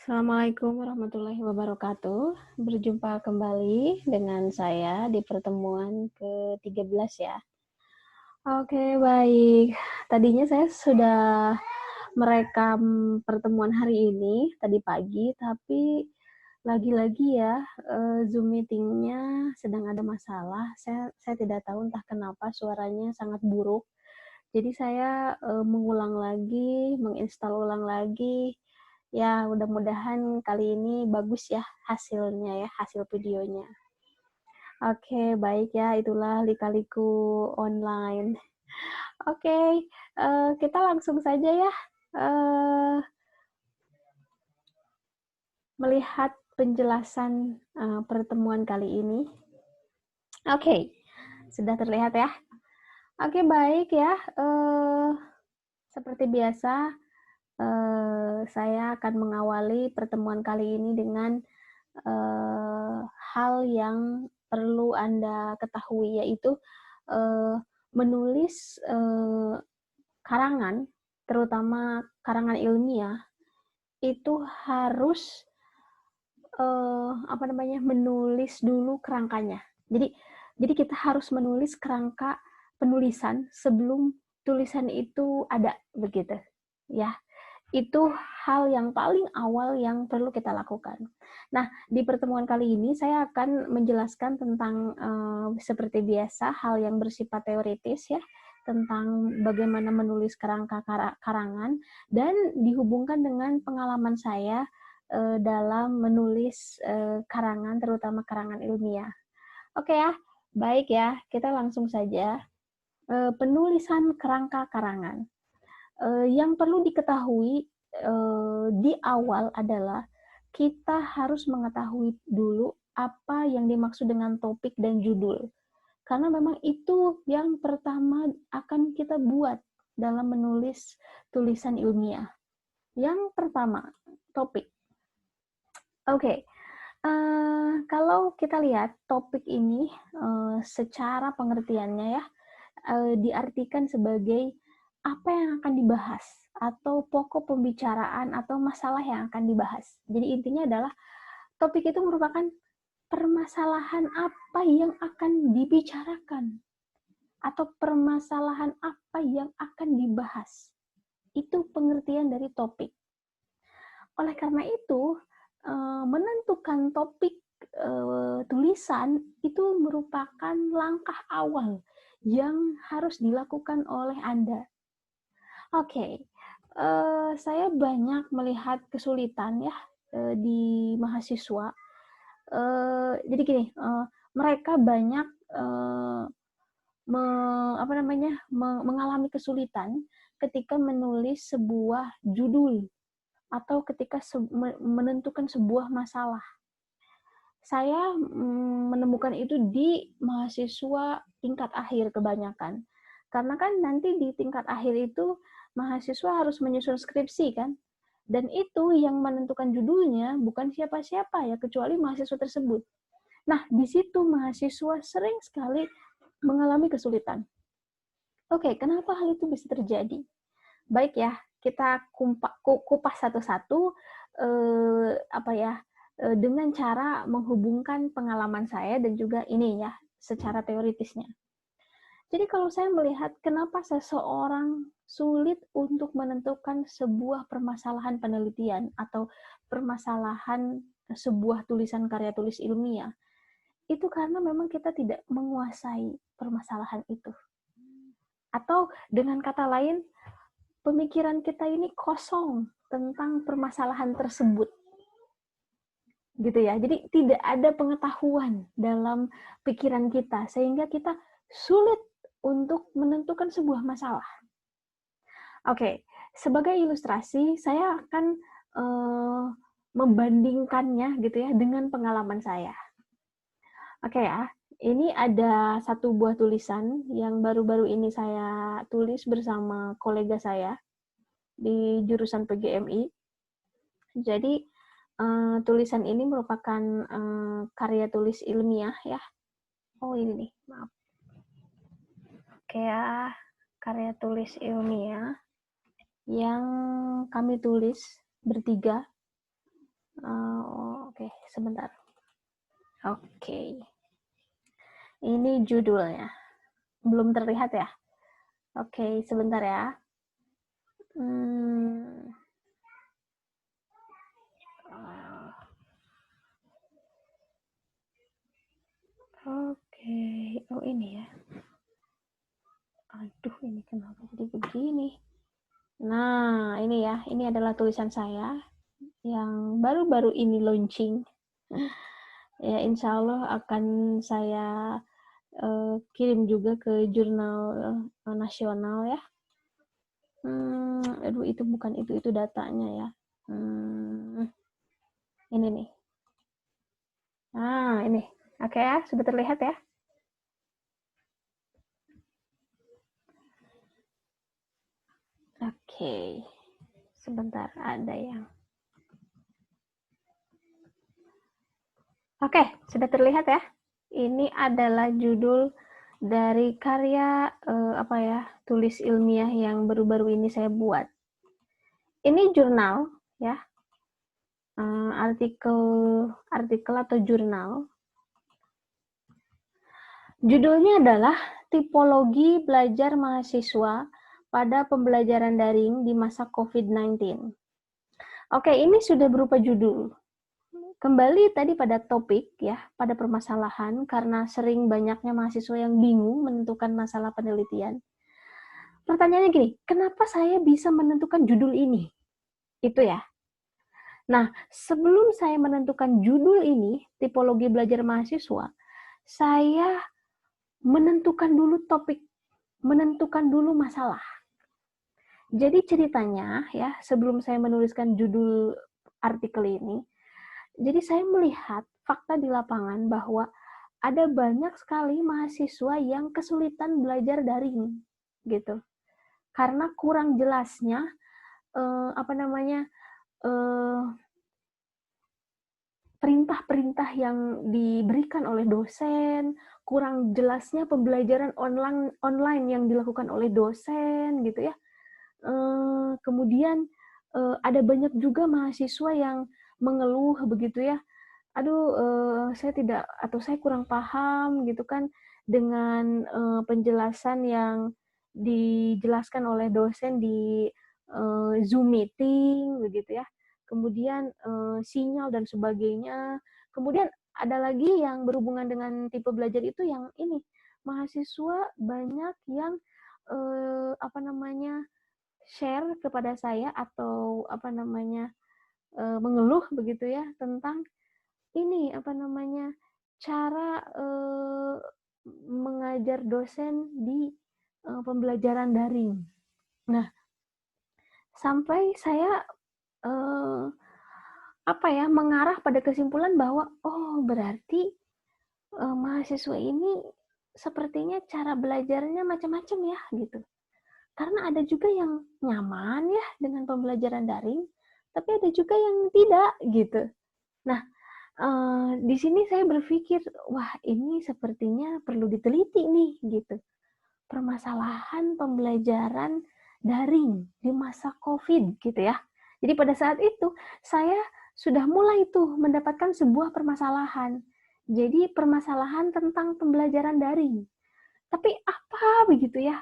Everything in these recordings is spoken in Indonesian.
Assalamualaikum warahmatullahi wabarakatuh. Berjumpa kembali dengan saya di pertemuan ke-13 ya. Oke, baik. Tadinya saya sudah merekam pertemuan hari ini tadi pagi, tapi lagi-lagi ya Zoom meeting-nya sedang ada masalah. Saya tidak tahu entah kenapa suaranya sangat buruk. Jadi saya mengulang lagi, menginstal ulang lagi. Ya, mudah-mudahan kali ini bagus ya hasilnya ya, hasil videonya. Oke, baik ya, itulah lika-liku online. Oke, kita langsung saja ya melihat penjelasan pertemuan kali ini. Oke, sudah terlihat ya. Oke, baik ya. Seperti biasa, saya akan mengawali pertemuan kali ini dengan hal yang perlu Anda ketahui, yaitu menulis karangan, terutama karangan ilmiah, itu harus menulis dulu kerangkanya. Jadi kita harus menulis kerangka penulisan sebelum tulisan itu ada, begitu ya. Itu hal yang paling awal yang perlu kita lakukan. Nah, di pertemuan kali ini saya akan menjelaskan tentang seperti biasa hal yang bersifat teoritis ya, tentang bagaimana menulis kerangka karangan dan dihubungkan dengan pengalaman saya dalam menulis karangan, terutama karangan ilmiah. Oke ya, baik ya, kita langsung saja. Penulisan kerangka karangan. Yang perlu diketahui di awal adalah kita harus mengetahui dulu apa yang dimaksud dengan topik dan judul. Karena memang itu yang pertama akan kita buat dalam menulis tulisan ilmiah. Yang pertama, topik. Oke, kalau kita lihat topik ini secara pengertiannya ya, diartikan sebagai apa yang akan dibahas atau pokok pembicaraan atau masalah yang akan dibahas. Jadi intinya adalah topik itu merupakan permasalahan apa yang akan dibicarakan atau permasalahan apa yang akan dibahas. Itu pengertian dari topik. Oleh karena itu, menentukan topik tulisan itu merupakan langkah awal yang harus dilakukan oleh Anda. Oke, saya banyak melihat kesulitan ya di mahasiswa. Jadi gini, mereka banyak mengalami kesulitan ketika menulis sebuah judul atau ketika menentukan sebuah masalah. Saya menemukan itu di mahasiswa tingkat akhir kebanyakan. Karena kan nanti di tingkat akhir itu mahasiswa harus menyusun skripsi kan. Dan itu yang menentukan judulnya bukan siapa-siapa ya, kecuali mahasiswa tersebut. Nah, di situ mahasiswa sering sekali mengalami kesulitan. Oke, kenapa hal itu bisa terjadi? Baik ya, kita kupas satu-satu dengan cara menghubungkan pengalaman saya dan juga ini ya, secara teoritisnya. Jadi kalau saya melihat kenapa seseorang sulit untuk menentukan sebuah permasalahan penelitian atau permasalahan sebuah tulisan karya tulis ilmiah, itu karena memang kita tidak menguasai permasalahan itu. Atau dengan kata lain, pemikiran kita ini kosong tentang permasalahan tersebut. Gitu ya. Jadi tidak ada pengetahuan dalam pikiran kita sehingga kita sulit untuk menentukan sebuah masalah. Oke, sebagai ilustrasi saya akan membandingkannya gitu ya dengan pengalaman saya. Oke ya, ini ada satu buah tulisan yang baru-baru ini saya tulis bersama kolega saya di jurusan PGMI. Jadi tulisan ini merupakan karya tulis ilmiah ya. Oh ini nih, maaf. Kayak karya tulis ilmiah yang kami tulis bertiga. Oke, sebentar. Oke, ini judulnya. Belum terlihat ya? Oke, sebentar ya. Hmm, oke, oh ini ya. Aduh, ini kenapa jadi begini? Nah, ini ya, ini adalah tulisan saya yang baru-baru ini launching. Ya, insya Allah akan saya kirim juga ke jurnal nasional ya. Aduh, itu bukan itu datanya ya. Ini nih. Nah, ini. Oke ya, sudah terlihat ya. Oke. Sebentar, ada yang. Oke, sudah terlihat ya. Ini adalah judul dari karya apa ya, tulis ilmiah yang baru-baru ini saya buat. Ini jurnal ya, artikel atau jurnal. Judulnya adalah Tipologi Belajar Mahasiswa pada Pembelajaran Daring di Masa COVID-19. Oke, ini sudah berupa judul. Kembali tadi pada topik ya, pada permasalahan karena sering banyaknya mahasiswa yang bingung menentukan masalah penelitian. Pertanyaannya gini, kenapa saya bisa menentukan judul ini? Itu ya. Nah, sebelum saya menentukan judul ini, tipologi belajar mahasiswa, saya menentukan dulu topik, menentukan dulu masalah. Jadi ceritanya ya, sebelum saya menuliskan judul artikel ini, jadi saya melihat fakta di lapangan bahwa ada banyak sekali mahasiswa yang kesulitan belajar daring gitu. Karena kurang jelasnya perintah-perintah yang diberikan oleh dosen, kurang jelasnya pembelajaran online yang dilakukan oleh dosen gitu ya. Kemudian ada banyak juga mahasiswa yang mengeluh begitu ya, aduh saya tidak atau saya kurang paham gitu kan dengan penjelasan yang dijelaskan oleh dosen di Zoom meeting begitu ya. Kemudian sinyal dan sebagainya. Kemudian ada lagi yang berhubungan dengan tipe belajar itu yang ini, mahasiswa banyak yang share kepada saya atau mengeluh begitu ya tentang ini cara mengajar dosen di pembelajaran daring. Nah, sampai saya eh, mengarah pada kesimpulan bahwa oh berarti mahasiswa ini sepertinya cara belajarnya macam-macam ya gitu. Karena ada juga yang nyaman ya dengan pembelajaran daring, tapi ada juga yang tidak gitu. Nah, di sini saya berpikir, wah ini sepertinya perlu diteliti nih gitu. Permasalahan pembelajaran daring di masa COVID gitu ya. Jadi pada saat itu saya sudah mulai tuh mendapatkan sebuah permasalahan. Jadi permasalahan tentang pembelajaran daring. Tapi apa begitu ya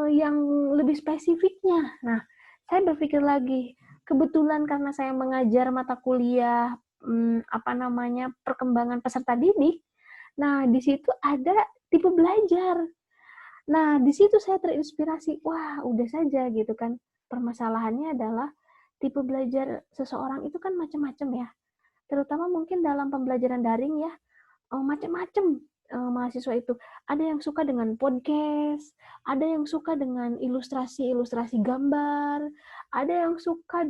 yang lebih spesifiknya? Nah, saya berpikir lagi, kebetulan karena saya mengajar mata kuliah perkembangan peserta didik. Nah, di situ ada tipe belajar. Nah, di situ saya terinspirasi. Wah, udah saja gitu kan. Permasalahannya adalah tipe belajar seseorang itu kan macam-macam ya. Terutama mungkin dalam pembelajaran daring ya, macam-macam mahasiswa itu. Ada yang suka dengan podcast, ada yang suka dengan ilustrasi-ilustrasi gambar, ada yang suka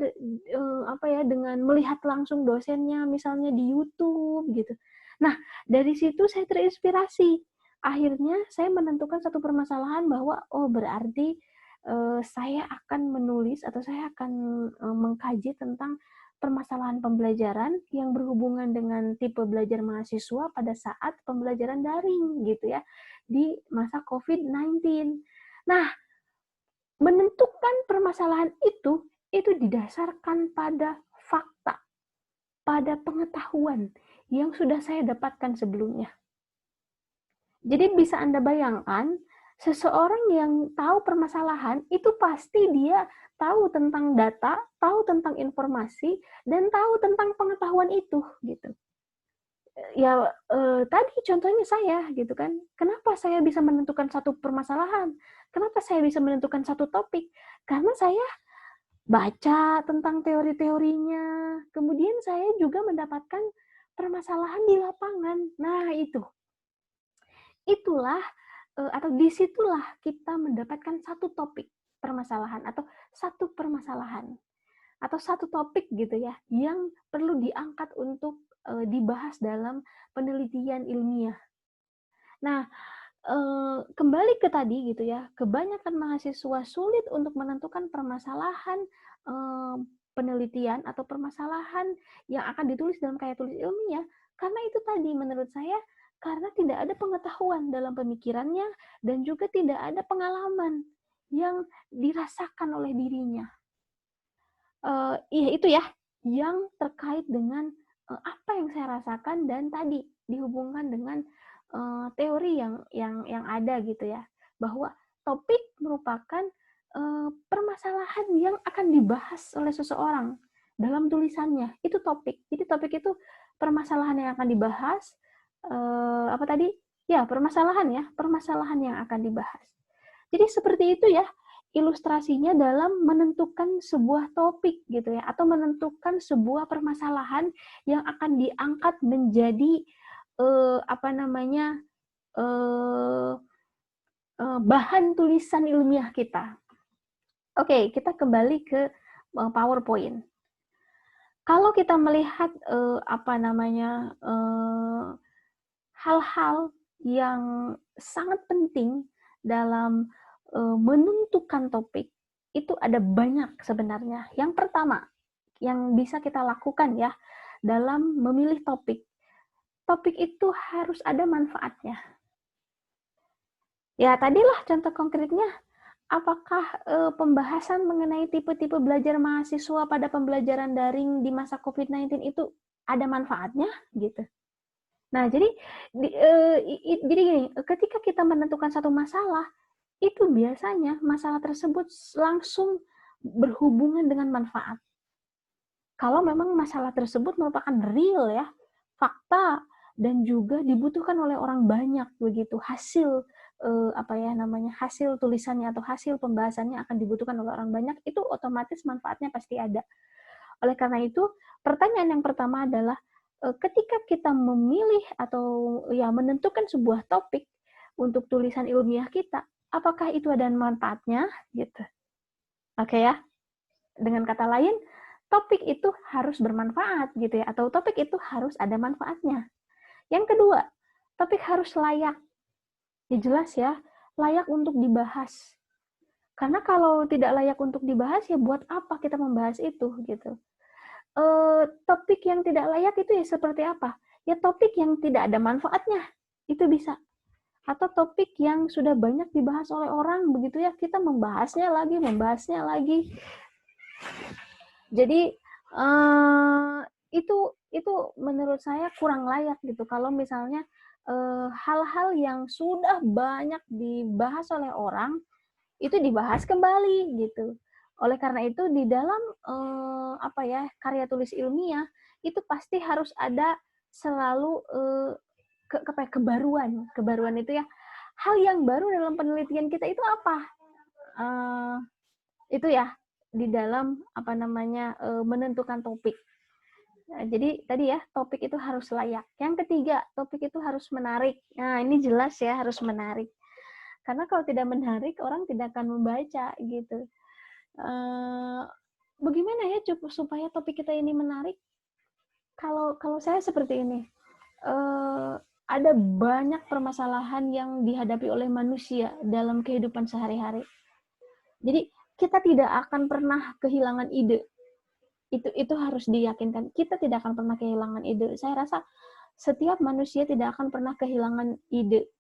dengan melihat langsung dosennya misalnya di YouTube gitu. Nah, dari situ saya terinspirasi. Akhirnya saya menentukan satu permasalahan bahwa oh berarti saya akan menulis atau saya akan mengkaji tentang permasalahan pembelajaran yang berhubungan dengan tipe belajar mahasiswa pada saat pembelajaran daring gitu ya di masa COVID-19. Nah, menentukan permasalahan itu didasarkan pada fakta. pada pengetahuan yang sudah saya dapatkan sebelumnya. Jadi bisa Anda bayangkan, seseorang yang tahu permasalahan, itu pasti dia tahu tentang data, tahu tentang informasi, dan tahu tentang pengetahuan itu, gitu. Ya, tadi contohnya saya, gitu kan. Kenapa saya bisa menentukan satu permasalahan? Kenapa saya bisa menentukan satu topik? Karena saya baca tentang teori-teorinya, kemudian saya juga mendapatkan permasalahan di lapangan. Nah, itulah atau disitulah kita mendapatkan satu topik permasalahan atau satu permasalahan atau satu topik gitu ya yang perlu diangkat untuk dibahas dalam penelitian ilmiah. Nah, kembali ke tadi gitu ya, kebanyakan mahasiswa sulit untuk menentukan permasalahan penelitian atau permasalahan yang akan ditulis dalam karya tulis ilmiah karena itu tadi menurut saya karena tidak ada pengetahuan dalam pemikirannya dan juga tidak ada pengalaman yang dirasakan oleh dirinya. Iya itu ya yang terkait dengan apa yang saya rasakan dan tadi dihubungkan dengan teori yang ada gitu ya bahwa topik merupakan permasalahan yang akan dibahas oleh seseorang dalam tulisannya itu topik. Jadi topik itu permasalahan yang akan dibahas apa tadi ya permasalahan yang akan dibahas. Jadi seperti itu ya ilustrasinya dalam menentukan sebuah topik gitu ya atau menentukan sebuah permasalahan yang akan diangkat menjadi bahan tulisan ilmiah kita. Oke, kita kembali ke PowerPoint. Kalau kita melihat hal-hal yang sangat penting dalam menentukan topik, itu ada banyak sebenarnya. Yang pertama, yang bisa kita lakukan ya dalam memilih topik. Topik itu harus ada manfaatnya. Ya, tadilah contoh konkretnya. Apakah pembahasan mengenai tipe-tipe belajar mahasiswa pada pembelajaran daring di masa COVID-19 itu ada manfaatnya gitu. Nah, jadi gini, ketika kita menentukan satu masalah, itu biasanya masalah tersebut langsung berhubungan dengan manfaat. Kalau memang masalah tersebut merupakan real ya, fakta dan juga dibutuhkan oleh orang banyak begitu, hasil hasil tulisannya atau hasil pembahasannya akan dibutuhkan oleh orang banyak, itu otomatis manfaatnya pasti ada. Oleh karena itu, pertanyaan yang pertama adalah ketika kita memilih atau ya menentukan sebuah topik untuk tulisan ilmiah kita, apakah itu ada manfaatnya gitu. Oke ya. Dengan kata lain, topik itu harus bermanfaat gitu ya atau topik itu harus ada manfaatnya. Yang kedua, topik harus layak. Ya jelas ya, layak untuk dibahas. Karena kalau tidak layak untuk dibahas ya buat apa kita membahas itu gitu. Topik yang tidak layak itu ya seperti apa? Ya topik yang tidak ada manfaatnya, itu bisa. Atau topik yang sudah banyak dibahas oleh orang, begitu ya, kita membahasnya lagi. Jadi, itu menurut saya kurang layak gitu, kalau misalnya hal-hal yang sudah banyak dibahas oleh orang, itu dibahas kembali gitu. Oleh karena itu di dalam karya tulis ilmiah itu pasti harus ada selalu kebaruan. Kebaruan itu ya hal yang baru dalam penelitian kita itu apa? Itu ya di dalam menentukan topik. Nah, jadi tadi ya topik itu harus layak. Yang ketiga, topik itu harus menarik. Nah, ini jelas ya harus menarik. Karena kalau tidak menarik, orang tidak akan membaca gitu. Bagaimana ya supaya topik kita ini menarik? Kalau saya seperti ini, ada banyak permasalahan yang dihadapi oleh manusia dalam kehidupan sehari-hari. Jadi kita tidak akan pernah kehilangan ide. Itu harus diyakinkan. Kita tidak akan pernah kehilangan ide. Saya rasa setiap manusia tidak akan pernah kehilangan ide,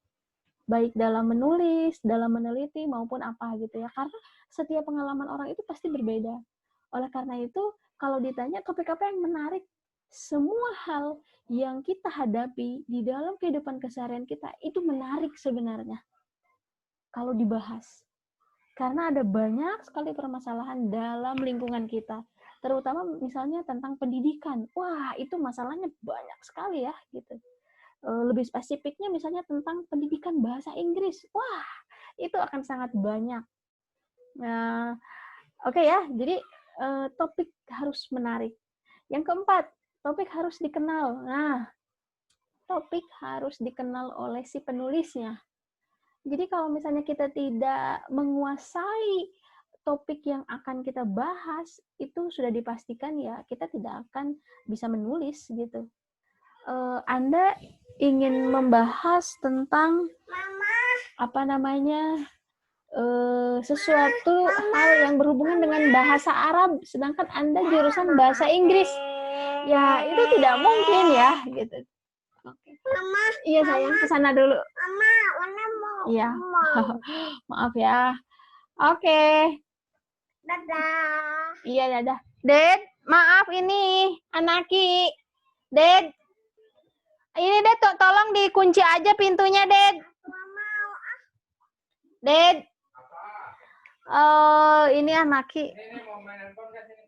baik dalam menulis, dalam meneliti, maupun apa gitu ya. Karena setiap pengalaman orang itu pasti berbeda. Oleh karena itu, kalau ditanya topik apa yang menarik, semua hal yang kita hadapi di dalam kehidupan keseharian kita itu menarik sebenarnya kalau dibahas. Karena ada banyak sekali permasalahan dalam lingkungan kita. Terutama misalnya tentang pendidikan. Wah, itu masalahnya banyak sekali ya gitu. Lebih spesifiknya misalnya tentang pendidikan bahasa Inggris. Wah, itu akan sangat banyak. Nah, oke ya. Jadi topik harus menarik. Yang keempat, topik harus dikenal. Nah, topik harus dikenal oleh si penulisnya. Jadi kalau misalnya kita tidak menguasai topik yang akan kita bahas, itu sudah dipastikan ya kita tidak akan bisa menulis gitu. Anda ingin membahas tentang apa namanya sesuatu hal yang berhubungan dengan bahasa Arab, sedangkan Anda jurusan bahasa Inggris, ya itu tidak mungkin ya gitu. Oke. Mama. Iya sayang, kesana dulu. Mama, Wana mau. Iya. Maaf ya. Oke. Dadah. Iya, dadah. Ded, maaf ini Anaki. Ded. Ini Ded, tolong dikunci aja pintunya, Ded. Mama. Ded. Ini Anaki. Ini mau main handphone kan sini?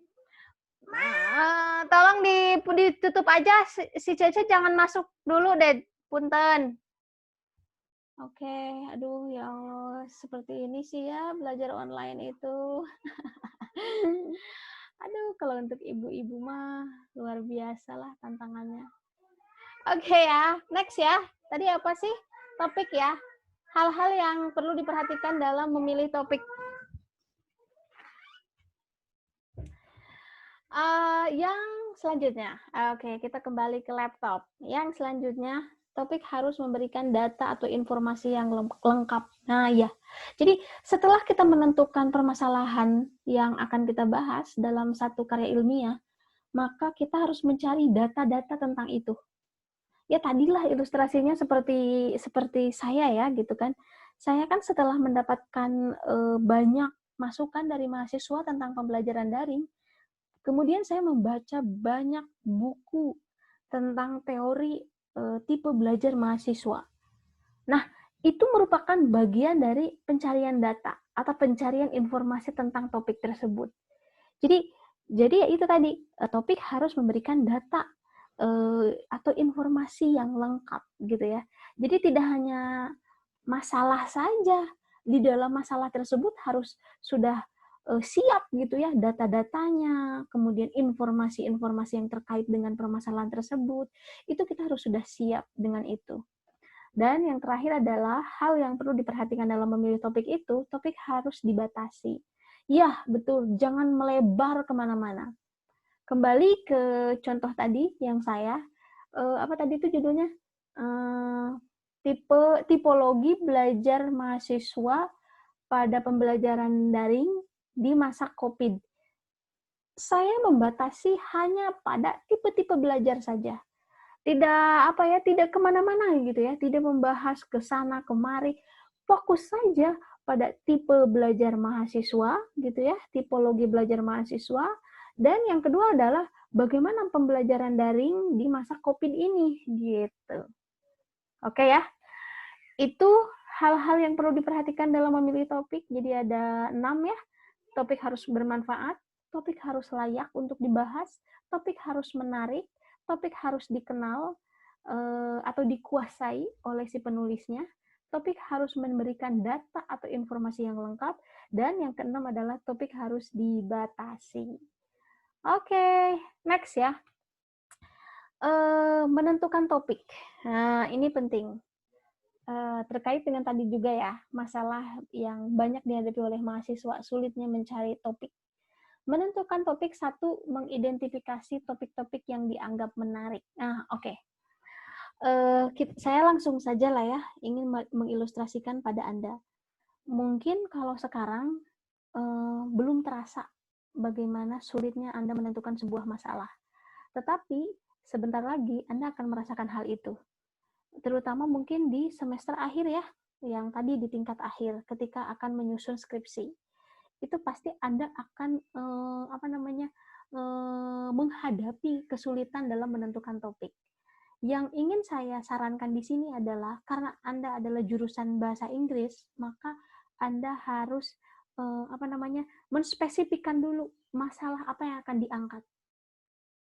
Tolong ditutup aja. Si Cece jangan masuk dulu, Ded. Punten. Oke, aduh ya Allah, seperti ini sih ya belajar online itu. Aduh, kalau untuk ibu-ibu mah luar biasa lah tantangannya. Oke ya, next ya. Tadi apa sih topik ya? Hal-hal yang perlu diperhatikan dalam memilih topik. Yang selanjutnya, oke, kita kembali ke laptop. Yang selanjutnya, topik harus memberikan data atau informasi yang lengkap. Nah, ya. Jadi, setelah kita menentukan permasalahan yang akan kita bahas dalam satu karya ilmiah, maka kita harus mencari data-data tentang itu. Ya, tadilah ilustrasinya seperti saya ya, gitu kan. Saya kan setelah mendapatkan banyak masukan dari mahasiswa tentang pembelajaran daring, kemudian saya membaca banyak buku tentang teori tipe belajar mahasiswa. Nah, itu merupakan bagian dari pencarian data atau pencarian informasi tentang topik tersebut. Jadi ya itu tadi, topik harus memberikan data atau informasi yang lengkap gitu ya. Jadi tidak hanya masalah saja, di dalam masalah tersebut harus sudah siap gitu ya data-datanya, kemudian informasi-informasi yang terkait dengan permasalahan tersebut, itu kita harus sudah siap dengan itu. Dan yang terakhir adalah hal yang perlu diperhatikan dalam memilih topik itu, topik harus dibatasi. Ya, betul, jangan melebar kemana-mana. Kembali ke contoh tadi yang saya, apa tadi itu judulnya? Tipologi belajar mahasiswa pada pembelajaran daring di masa COVID. Saya membatasi hanya pada tipe-tipe belajar saja. Tidak kemana-mana gitu ya, tidak membahas ke sana kemari, fokus saja pada tipe belajar mahasiswa gitu ya, tipologi belajar mahasiswa, dan yang kedua adalah bagaimana pembelajaran daring di masa COVID ini gitu. Oke ya, itu hal-hal yang perlu diperhatikan dalam memilih topik. Jadi ada 6 ya, topik harus bermanfaat, topik harus layak untuk dibahas, topik harus menarik, topik harus dikenal atau dikuasai oleh si penulisnya, topik harus memberikan data atau informasi yang lengkap, dan yang keenam adalah topik harus dibatasi. Oke, next ya. Menentukan topik. Nah, ini penting. Terkait dengan tadi juga ya, masalah yang banyak dihadapi oleh mahasiswa, sulitnya mencari topik. Menentukan topik, satu, mengidentifikasi topik-topik yang dianggap menarik. Nah, oke. Saya langsung saja lah ya, ingin mengilustrasikan pada Anda. Mungkin kalau sekarang belum terasa bagaimana sulitnya Anda menentukan sebuah masalah. Tetapi, sebentar lagi Anda akan merasakan hal itu. Terutama mungkin di semester akhir ya, yang tadi di tingkat akhir, ketika akan menyusun skripsi. Itu pasti Anda akan menghadapi kesulitan dalam menentukan topik. Yang ingin saya sarankan di sini adalah karena Anda adalah jurusan bahasa Inggris, maka Anda harus menspesifikkan dulu masalah apa yang akan diangkat.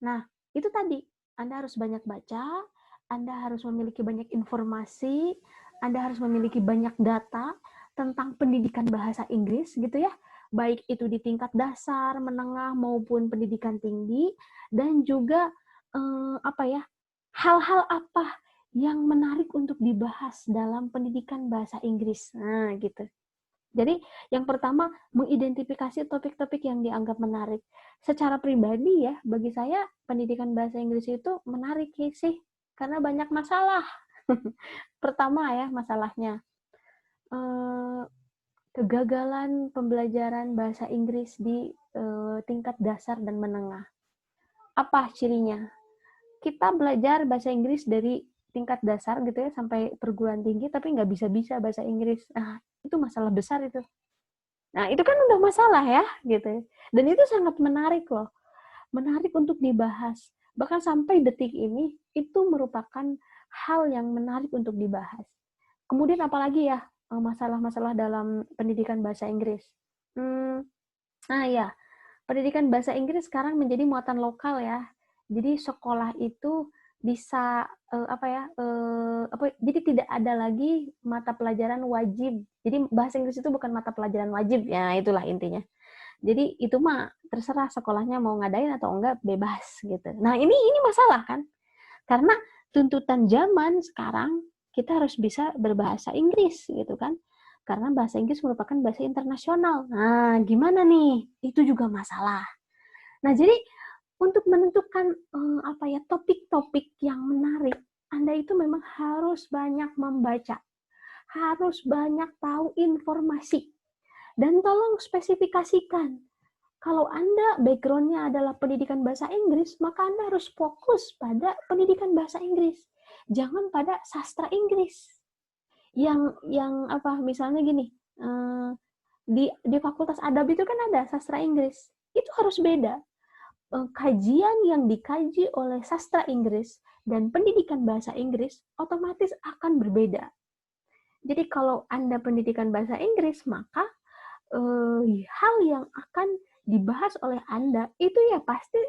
Nah, itu tadi, Anda harus banyak baca, Anda harus memiliki banyak informasi, Anda harus memiliki banyak data tentang pendidikan bahasa Inggris gitu ya, baik itu di tingkat dasar, menengah maupun pendidikan tinggi, dan juga hal-hal apa yang menarik untuk dibahas dalam pendidikan bahasa Inggris. Nah, gitu. Jadi, yang pertama, mengidentifikasi topik-topik yang dianggap menarik. Secara pribadi ya, bagi saya pendidikan bahasa Inggris itu menarik sih, karena banyak masalah. Pertama ya, masalahnya. Kegagalan pembelajaran bahasa Inggris di tingkat dasar dan menengah. Apa cirinya? Kita belajar bahasa Inggris dari tingkat dasar gitu ya, sampai perguruan tinggi, tapi nggak bisa-bisa bahasa Inggris. Nah, itu masalah besar itu. Nah, itu kan udah masalah ya, gitu. Dan itu sangat menarik loh. Menarik untuk dibahas. Bahkan sampai detik ini, itu merupakan hal yang menarik untuk dibahas. Kemudian apalagi ya, masalah-masalah dalam pendidikan bahasa Inggris. Nah ya, pendidikan bahasa Inggris sekarang menjadi muatan lokal ya. Jadi sekolah itu bisa jadi tidak ada lagi mata pelajaran wajib. Jadi bahasa Inggris itu bukan mata pelajaran wajib ya, itulah intinya. Jadi itu mah terserah sekolahnya mau ngadain atau enggak, bebas gitu. Nah, ini masalah kan? Karena tuntutan zaman sekarang kita harus bisa berbahasa Inggris gitu kan. Karena bahasa Inggris merupakan bahasa internasional. Nah, gimana nih? Itu juga masalah. Nah, jadi untuk menentukan topik-topik yang menarik, Anda itu memang harus banyak membaca, harus banyak tahu informasi, dan tolong spesifikasikan. Kalau Anda background-nya adalah pendidikan bahasa Inggris, maka Anda harus fokus pada pendidikan bahasa Inggris. Jangan pada sastra Inggris. Misalnya gini, di Fakultas Adab itu kan ada sastra Inggris. Itu harus beda. Kajian yang dikaji oleh sastra Inggris dan pendidikan bahasa Inggris otomatis akan berbeda. Jadi kalau Anda pendidikan bahasa Inggris, maka hal yang akan dibahas oleh Anda itu ya pasti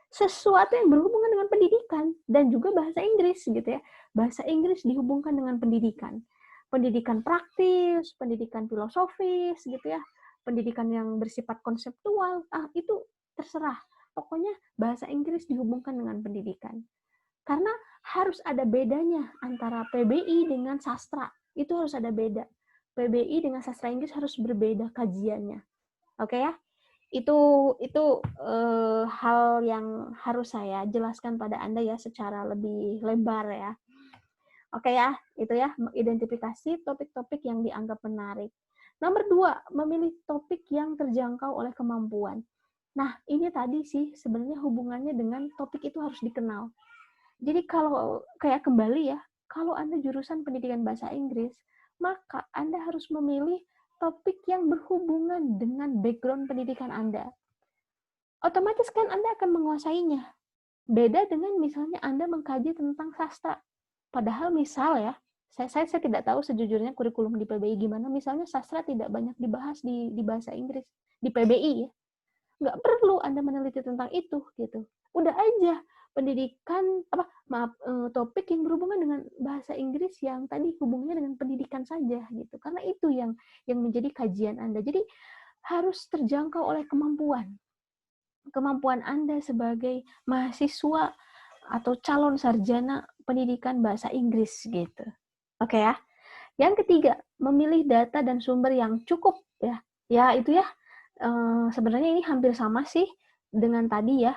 sesuatu yang berhubungan dengan pendidikan dan juga bahasa Inggris gitu ya. Bahasa Inggris dihubungkan dengan pendidikan. Pendidikan praktis, pendidikan filosofis gitu ya. Pendidikan yang bersifat konseptual, itu terserah. Pokoknya bahasa Inggris dihubungkan dengan pendidikan. Karena harus ada bedanya antara PBI dengan sastra. Itu harus ada beda. PBI dengan sastra Inggris harus berbeda kajiannya. Oke ya? Itu hal yang harus saya jelaskan pada Anda ya secara lebih lebar ya. Oke ya, itu ya, identifikasi topik-topik yang dianggap menarik. Nomor 2, memilih topik yang terjangkau oleh kemampuan. Nah, ini tadi sih sebenarnya hubungannya dengan topik itu harus dikenal. Jadi kalau kayak kembali ya, kalau Anda jurusan pendidikan bahasa Inggris, maka Anda harus memilih topik yang berhubungan dengan background pendidikan Anda. Otomatis kan Anda akan menguasainya. Beda dengan misalnya Anda mengkaji tentang sastra. Padahal misal ya, saya tidak tahu sejujurnya kurikulum di PBI gimana, misalnya sastra tidak banyak dibahas di bahasa Inggris, di PBI ya. Nggak perlu Anda meneliti tentang itu, gitu. Udah aja pendidikan, topik yang berhubungan dengan bahasa Inggris yang tadi hubungannya dengan pendidikan saja, gitu. Karena itu yang menjadi kajian Anda. Jadi harus terjangkau oleh kemampuan Anda sebagai mahasiswa atau calon sarjana pendidikan bahasa Inggris gitu. Oke ya. Yang ketiga, memilih data dan sumber yang cukup ya. Ya itu ya. Sebenarnya ini hampir sama sih dengan tadi ya.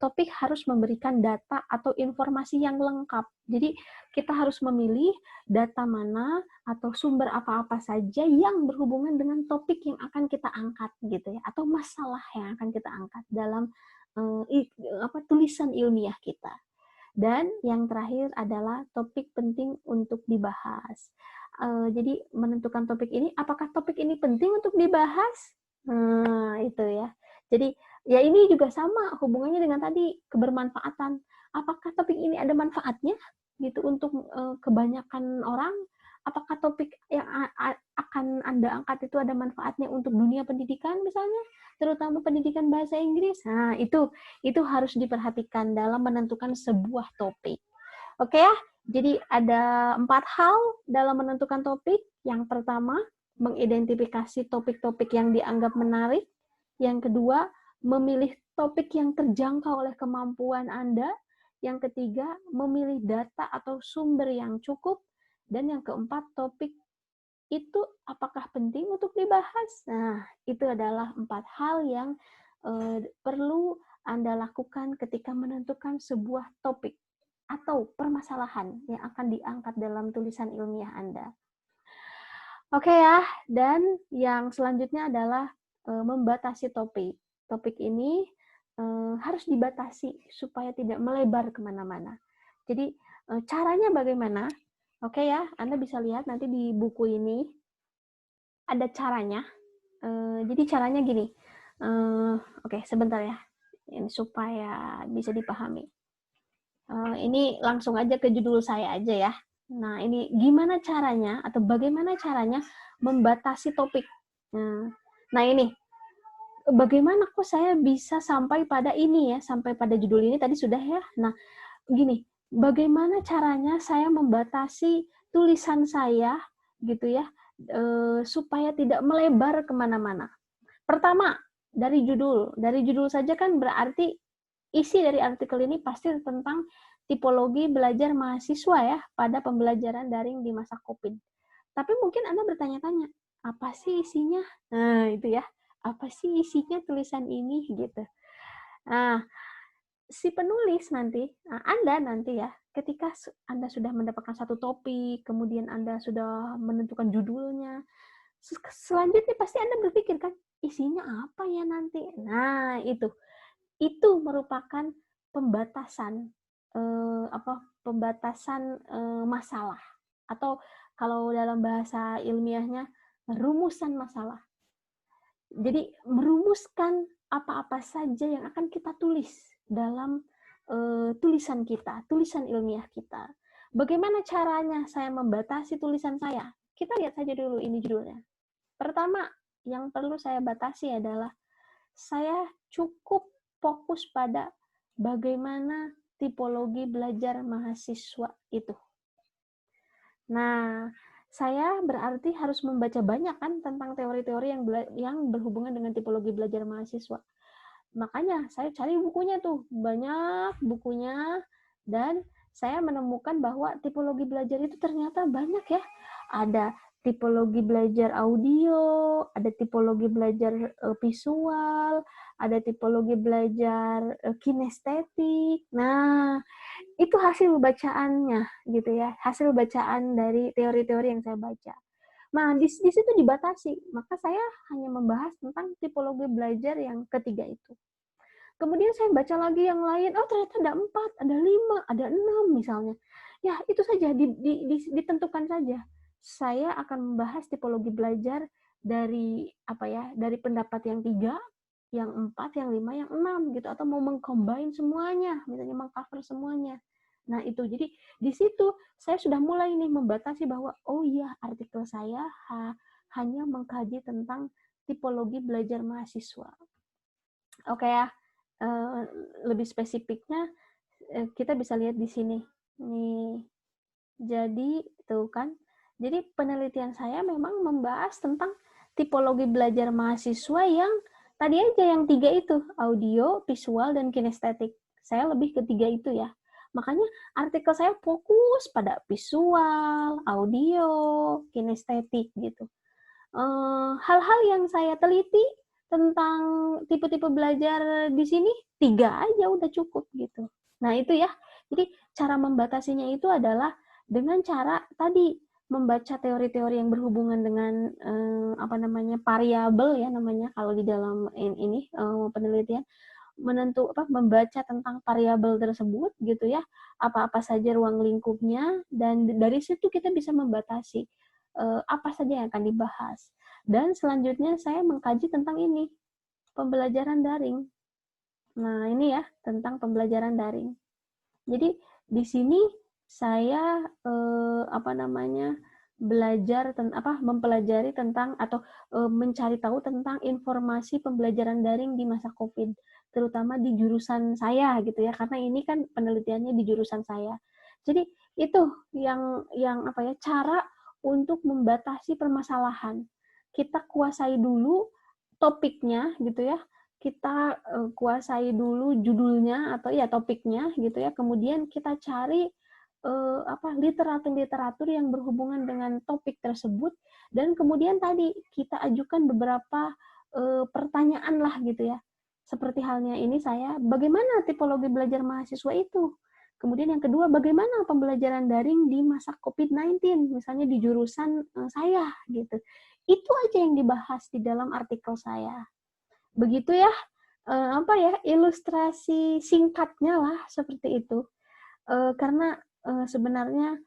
Topik harus memberikan data atau informasi yang lengkap. Jadi kita harus memilih data mana atau sumber apa-apa saja yang berhubungan dengan topik yang akan kita angkat gitu ya, atau masalah yang akan kita angkat dalam tulisan ilmiah kita. Dan yang terakhir adalah topik penting untuk dibahas. Jadi menentukan topik ini, apakah topik ini penting untuk dibahas? Itu ya. Jadi Ya ini juga sama hubungannya dengan tadi kebermanfaatan. Apakah topik ini ada manfaatnya gitu untuk kebanyakan orang? Apakah topik yang akan Anda angkat itu ada manfaatnya untuk dunia pendidikan misalnya, terutama pendidikan bahasa Inggris? Nah, itu harus diperhatikan dalam menentukan sebuah topik. Oke ya, jadi ada 4 hal dalam menentukan topik. Yang pertama, mengidentifikasi topik-topik yang dianggap menarik. Yang kedua, memilih topik yang terjangkau oleh kemampuan Anda. Yang ketiga, memilih data atau sumber yang cukup. Dan yang keempat, topik itu apakah penting untuk dibahas? Nah, itu adalah 4 hal yang perlu Anda lakukan ketika menentukan sebuah topik atau permasalahan yang akan diangkat dalam tulisan ilmiah Anda. Oke ya, dan yang selanjutnya adalah membatasi topik. Topik ini harus dibatasi supaya tidak melebar kemana-mana. Jadi caranya bagaimana? Oke ya, Anda bisa lihat nanti di buku ini ada caranya. Jadi caranya gini. Oke, sebentar ya, ini supaya bisa dipahami. Ini langsung aja ke judul saya aja ya. Nah, ini gimana caranya atau bagaimana caranya membatasi topik. Nah ini, bagaimana kok saya bisa sampai pada ini ya, sampai pada judul ini tadi sudah ya. Nah, gini, bagaimana caranya saya membatasi tulisan saya gitu ya, supaya tidak melebar kemana-mana. Pertama, dari judul saja kan berarti isi dari artikel ini pasti tentang tipologi belajar mahasiswa ya pada pembelajaran daring di masa COVID. Tapi mungkin Anda bertanya-tanya, apa sih isinya? Nah, itu ya. Apa sih isinya tulisan ini gitu. Nah, si penulis nanti, Anda nanti ya, ketika Anda sudah mendapatkan satu topik, kemudian Anda sudah menentukan judulnya, selanjutnya pasti Anda berpikir kan, isinya apa ya nanti? Nah, itu merupakan pembatasan masalah, atau kalau dalam bahasa ilmiahnya rumusan masalah. Jadi merumuskan apa-apa saja yang akan kita tulis dalam tulisan kita, tulisan ilmiah kita. Bagaimana caranya saya membatasi tulisan saya? Kita lihat saja dulu ini judulnya. Pertama, yang perlu saya batasi adalah saya cukup fokus pada bagaimana tipologi belajar mahasiswa itu. Nah, saya berarti harus membaca banyak kan tentang teori-teori yang berhubungan dengan tipologi belajar mahasiswa. Makanya saya cari bukunya tuh, banyak bukunya, dan saya menemukan bahwa tipologi belajar itu ternyata banyak ya. Ada tipologi belajar audio, ada tipologi belajar visual, ada tipologi belajar kinestetik. Nah, itu hasil bacaannya gitu ya, hasil bacaan dari teori-teori yang saya baca. Nah, di situ dibatasi, maka saya hanya membahas tentang tipologi belajar yang ketiga itu. Kemudian saya baca lagi yang lain, oh ternyata ada 4, ada 5, ada 6 misalnya. Ya, itu saja, ditentukan saja. Saya akan membahas tipologi belajar dari dari pendapat yang 3, yang 4, yang 5, yang 6 gitu, atau mau mengcombine semuanya, misalnya mengcover semuanya. Nah, itu. Jadi di situ saya sudah mulai nih membatasi bahwa oh iya, artikel saya hanya mengkaji tentang tipologi belajar mahasiswa. Oke ya. Lebih spesifiknya kita bisa lihat di sini. Nih. Jadi tuh kan. Jadi penelitian saya memang membahas tentang tipologi belajar mahasiswa yang tadi aja yang 3 itu, audio, visual, dan kinestetik. Saya lebih ke 3 itu ya. Makanya artikel saya fokus pada visual, audio, kinestetik gitu. Hal-hal yang saya teliti tentang tipe-tipe belajar di sini 3 aja udah cukup gitu. Nah, itu ya. Jadi cara membatasinya itu adalah dengan cara tadi membaca teori-teori yang berhubungan dengan variabel ya namanya kalau di dalam ini penelitian, membaca tentang variabel tersebut gitu ya, apa-apa saja ruang lingkupnya, dan dari situ kita bisa membatasi apa saja yang akan dibahas. Dan selanjutnya saya mengkaji tentang ini, pembelajaran daring. Nah, ini ya tentang pembelajaran daring. Jadi di sini saya mempelajari tentang atau mencari tahu tentang informasi pembelajaran daring di masa COVID, terutama di jurusan saya gitu ya, karena ini kan penelitiannya di jurusan saya. Jadi itu yang cara untuk membatasi permasalahan. Kita kuasai dulu topiknya gitu ya, kita kuasai dulu judulnya atau ya topiknya gitu ya, kemudian kita cari literatur-literatur yang berhubungan dengan topik tersebut, dan kemudian tadi kita ajukan beberapa pertanyaan lah gitu ya, seperti halnya ini saya, bagaimana tipologi belajar mahasiswa itu, kemudian yang kedua, bagaimana pembelajaran daring di masa COVID-19 misalnya di jurusan saya gitu, itu aja yang dibahas di dalam artikel saya. Begitu ya, ilustrasi singkatnya lah seperti itu. Karena sebenarnya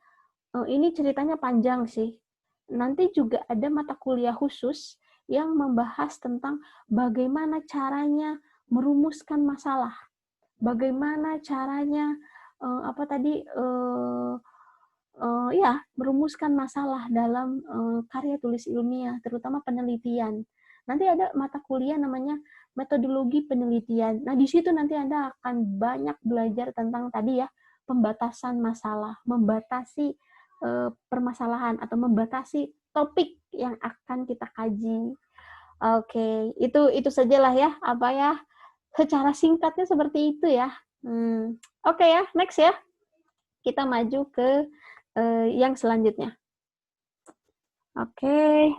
ini ceritanya panjang sih. Nanti juga ada mata kuliah khusus yang membahas tentang bagaimana caranya merumuskan masalah, bagaimana caranya merumuskan masalah dalam karya tulis ilmiah, terutama penelitian. Nanti ada mata kuliah namanya metodologi penelitian. Nah, di situ nanti Anda akan banyak belajar tentang tadi ya, pembatasan masalah, membatasi permasalahan atau membatasi topik yang akan kita kaji. Oke, itu sajalah ya, secara singkatnya seperti itu ya. Oke ya, next ya. Kita maju ke yang selanjutnya. Oke.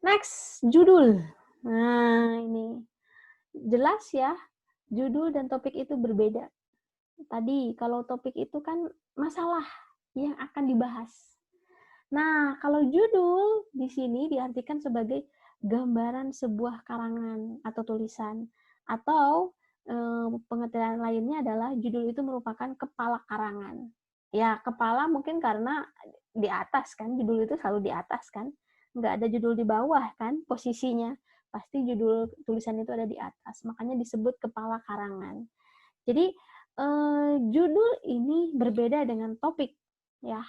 Next, judul. Nah, ini. Jelas ya, judul dan topik itu berbeda. Tadi, kalau topik itu kan masalah yang akan dibahas. Nah, kalau judul di sini diartikan sebagai gambaran sebuah karangan atau tulisan. Atau pengertian lainnya adalah judul itu merupakan kepala karangan. Ya, kepala mungkin karena di atas kan, judul itu selalu di atas kan. Nggak ada judul di bawah kan posisinya. Pasti judul tulisan itu ada di atas. Makanya disebut kepala karangan. Jadi, judul ini berbeda dengan topik. Ya.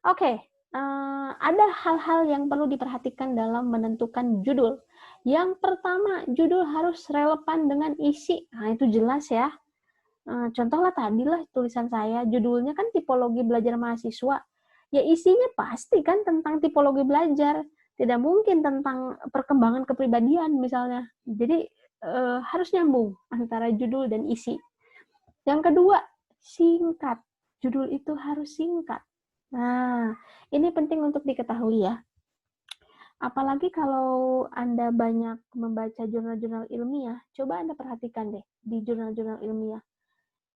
Oke, ada hal-hal yang perlu diperhatikan dalam menentukan judul. Yang pertama, judul harus relevan dengan isi. Nah, itu jelas ya. Contohlah tadilah tulisan saya, judulnya kan tipologi belajar mahasiswa. Ya isinya pasti kan tentang tipologi belajar. Tidak mungkin tentang perkembangan kepribadian misalnya. Jadi harus nyambung antara judul dan isi. Yang kedua, singkat. Judul itu harus singkat. Nah, ini penting untuk diketahui ya. Apalagi kalau Anda banyak membaca jurnal-jurnal ilmiah, coba Anda perhatikan deh di jurnal-jurnal ilmiah.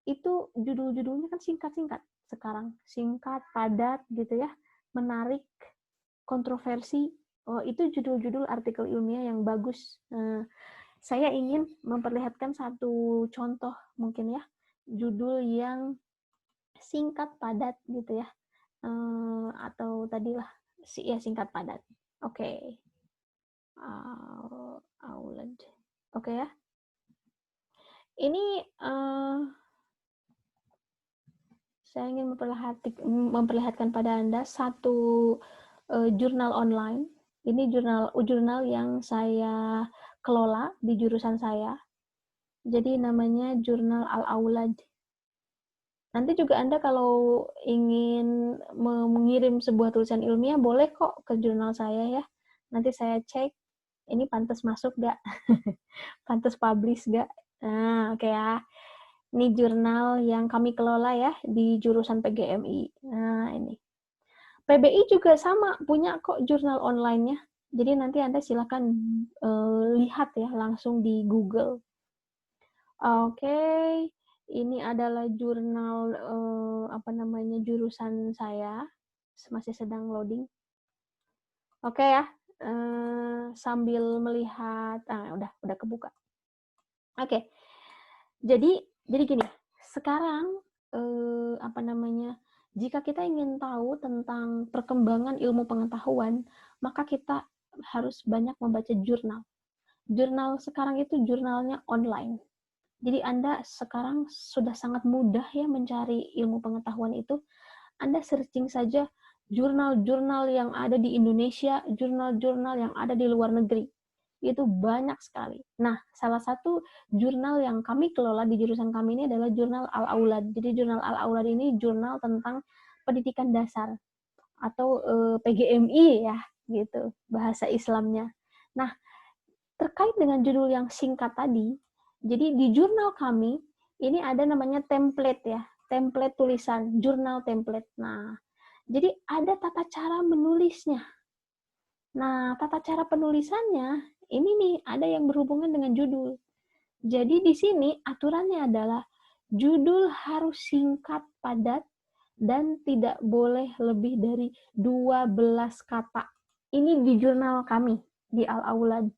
Itu judul-judulnya kan singkat-singkat sekarang. Singkat, padat gitu ya, menarik, kontroversi. Oh, itu judul-judul artikel ilmiah yang bagus. Saya ingin memperlihatkan satu contoh mungkin ya, judul yang singkat, padat gitu ya. Atau tadilah singkat, padat. Oke. Aulad. Oke ya. Ini saya ingin memperlihatkan pada Anda satu jurnal online. Ini jurnal yang saya kelola di jurusan saya. Jadi namanya Jurnal Al-Aulad. Nanti juga Anda kalau ingin mengirim sebuah tulisan ilmiah, boleh kok ke jurnal saya ya. Nanti saya cek, ini pantas masuk nggak? Pantas publish nggak? Nah, oke ya. Ini jurnal yang kami kelola ya, di jurusan PGMI. Nah, ini. PBI juga sama, punya kok jurnal online-nya. Jadi nanti Anda silakan lihat ya, langsung di Google. Oke. Ini adalah jurnal jurusan saya, masih sedang loading. Oke ya, sambil melihat, udah kebuka. Oke, jadi gini, sekarang jika kita ingin tahu tentang perkembangan ilmu pengetahuan, maka kita harus banyak membaca jurnal. jurnal sekarang itu jurnalnya online. Jadi Anda sekarang sudah sangat mudah ya mencari ilmu pengetahuan itu. Anda searching saja jurnal-jurnal yang ada di Indonesia, jurnal-jurnal yang ada di luar negeri. Itu banyak sekali. Nah, salah satu jurnal yang kami kelola di jurusan kami ini adalah jurnal Al-Aulad. Jadi jurnal Al-Aulad ini jurnal tentang pendidikan dasar atau PGMI ya, gitu, bahasa Islamnya. Nah, terkait dengan judul yang singkat tadi, jadi di jurnal kami ini ada namanya template ya, template tulisan, jurnal template. Nah, jadi ada tata cara menulisnya. Nah, tata cara penulisannya ini nih ada yang berhubungan dengan judul. Jadi di sini aturannya adalah judul harus singkat, padat, dan tidak boleh lebih dari 12 kata. Ini di jurnal kami, di Al-Aulad.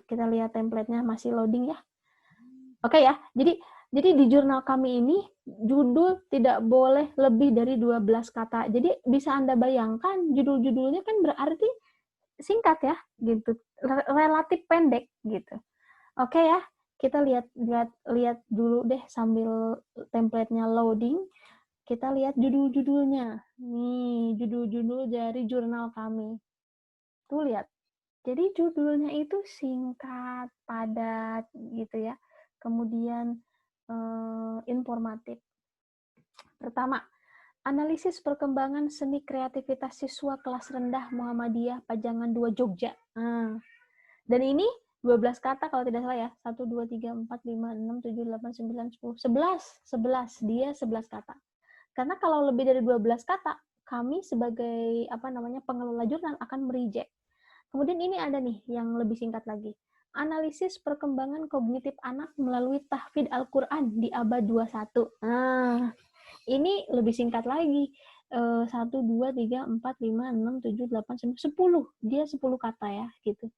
Kita lihat template-nya masih loading ya. Oke ya, jadi di jurnal kami ini judul tidak boleh lebih dari 12 kata. Jadi bisa Anda bayangkan judul-judulnya kan berarti singkat ya, gitu. Relatif pendek gitu. Oke ya, kita lihat dulu deh sambil template-nya loading. Kita lihat judul-judulnya. Nih, judul-judul dari jurnal kami. Tuh lihat. Jadi judulnya itu singkat, padat gitu ya. Kemudian informatif. Pertama, analisis perkembangan seni kreativitas siswa kelas rendah Muhammadiyah Pajangan 2 Jogja. Dan ini 12 kata kalau tidak salah ya. 1, 2, 3, 4, 5, 6, 7, 8, 9, 10, 11. Dia 11 kata. Karena kalau lebih dari 12 kata, kami sebagai pengelola jurnal akan mereject. Kemudian ini ada nih yang lebih singkat lagi. Analisis perkembangan kognitif anak melalui tahfidz Al-Quran di abad 21. Nah, ini lebih singkat lagi. 1, 2, 3, 4, 5, 6, 7, 8, 9, 10. Dia 10 kata ya, gitu.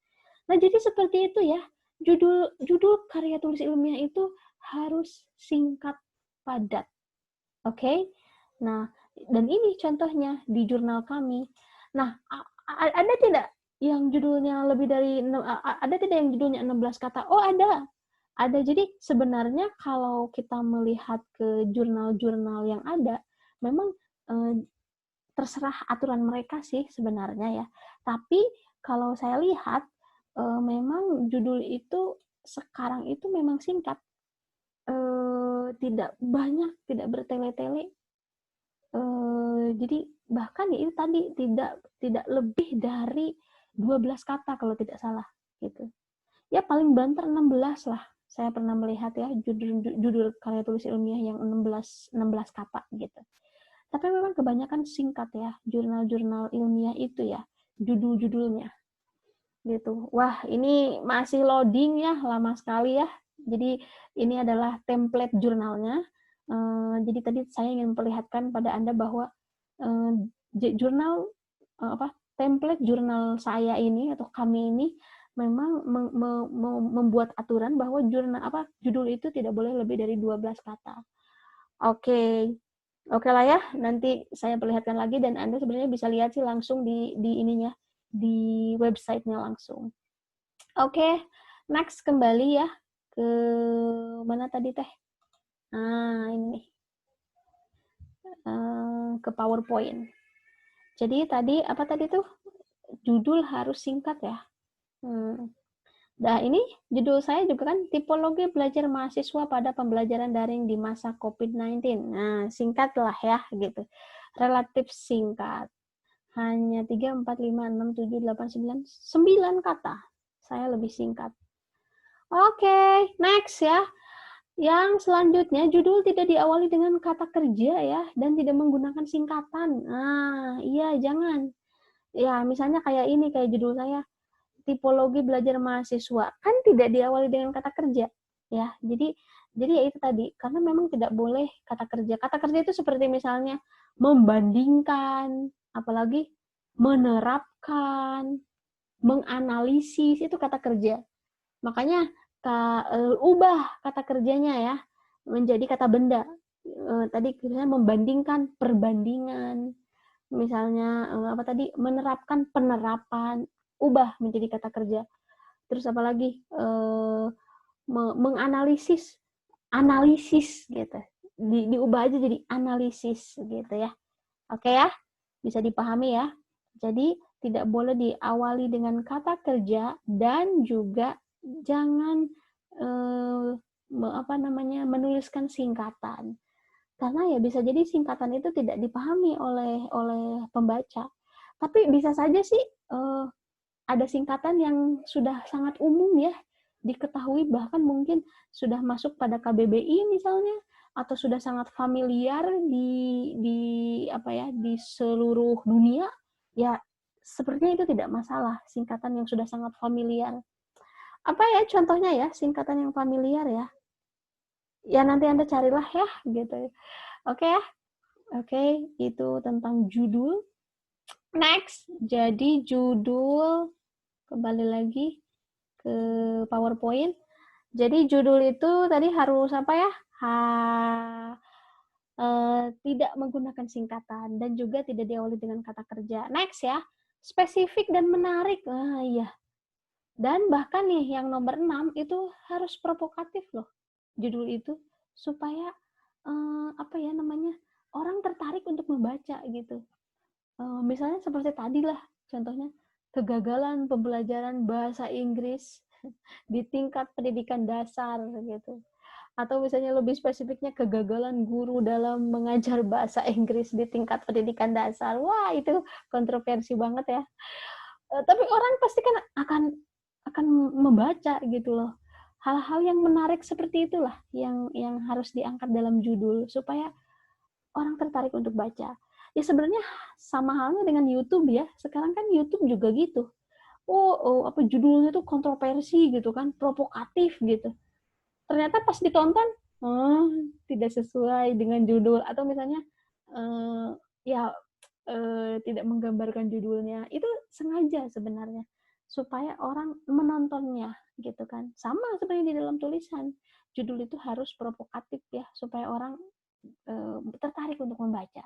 Nah, jadi seperti itu ya. Judul karya tulis ilmiah itu harus singkat, padat. Oke? Nah, dan ini contohnya di jurnal kami. Nah, ada tidak yang judulnya lebih dari ada tidak yang judulnya 16 kata? Oh, ada. Ada. Jadi sebenarnya kalau kita melihat ke jurnal-jurnal yang ada, memang terserah aturan mereka sih sebenarnya ya. Tapi kalau saya lihat memang judul itu sekarang itu memang singkat. Tidak banyak, tidak bertele-tele. Jadi bahkan ya itu tadi tidak lebih dari 12 kata kalau tidak salah gitu. Ya paling banter 16 lah. Saya pernah melihat ya judul karya tulis ilmiah yang 16 kata gitu. Tapi memang kebanyakan singkat ya jurnal-jurnal ilmiah itu ya judul-judulnya gitu. Wah, ini masih loading ya, lama sekali ya. Jadi ini adalah template jurnalnya. Jadi tadi saya ingin memperlihatkan pada Anda bahwa jurnal template jurnal saya ini atau kami ini memang membuat aturan bahwa judul itu tidak boleh lebih dari 12 kata. Oke lah ya, nanti saya perlihatkan lagi dan Anda sebenarnya bisa lihat sih langsung di ininya, di website-nya langsung. Oke, next kembali ya ke mana tadi teh? Ini ke PowerPoint. Jadi tadi apa tadi tuh? Judul harus singkat ya. Nah, ini judul saya juga kan tipologi belajar mahasiswa pada pembelajaran daring di masa COVID-19. Nah, singkat lah ya gitu. Relatif singkat. Hanya 3, 4, 5, 6, 7, 8, 9, 9 kata. Saya lebih singkat. Oke, next ya. Yang selanjutnya, judul tidak diawali dengan kata kerja ya, dan tidak menggunakan singkatan. Iya, jangan. Ya, misalnya kayak ini, kayak judul saya, tipologi belajar mahasiswa. Kan tidak diawali dengan kata kerja. Ya, jadi ya itu tadi, karena memang tidak boleh kata kerja. Kata kerja itu seperti misalnya membandingkan, apalagi menerapkan, menganalisis, itu kata kerja. Makanya ubah kata kerjanya ya menjadi kata benda. Tadi misalnya membandingkan, perbandingan. Misalnya menerapkan, penerapan. ubah menjadi kata kerja. Terus apalagi menganalisis, analisis gitu. Diubah aja jadi analisis gitu ya. Oke ya, bisa dipahami ya. Jadi tidak boleh diawali dengan kata kerja dan juga jangan menuliskan singkatan. Karena ya bisa jadi singkatan itu tidak dipahami oleh pembaca. Tapi bisa saja sih ada singkatan yang sudah sangat umum ya diketahui, bahkan mungkin sudah masuk pada KBBI misalnya, atau sudah sangat familiar di seluruh dunia, ya sepertinya itu tidak masalah, singkatan yang sudah sangat familiar. Apa ya contohnya ya singkatan yang familiar ya? Ya nanti Anda carilah ya gitu. Oke ya. Oke, itu tentang judul. Next, jadi judul, kembali lagi ke PowerPoint. Jadi judul itu tadi harus apa ya? Tidak menggunakan singkatan dan juga tidak diawali dengan kata kerja. Next ya, spesifik dan menarik. Iya. Dan bahkan nih yang nomor 6 itu harus provokatif loh. Judul itu supaya orang tertarik untuk membaca gitu. Misalnya seperti tadi lah contohnya, kegagalan pembelajaran bahasa Inggris di tingkat pendidikan dasar gitu. Atau misalnya lebih spesifiknya kegagalan guru dalam mengajar bahasa Inggris di tingkat pendidikan dasar. Wah, itu kontroversi banget ya. Tapi orang pasti kan akan membaca gitu loh. Hal-hal yang menarik seperti itulah yang harus diangkat dalam judul supaya orang tertarik untuk baca. Ya sebenarnya sama halnya dengan YouTube ya. Sekarang kan YouTube juga gitu. Judulnya tuh kontroversi gitu kan, provokatif gitu. Ternyata pas ditonton, tidak sesuai dengan judul, atau misalnya tidak menggambarkan judulnya. Itu sengaja sebenarnya supaya orang menontonnya gitu kan. Sama seperti di dalam tulisan, judul itu harus provokatif ya supaya orang tertarik untuk membaca.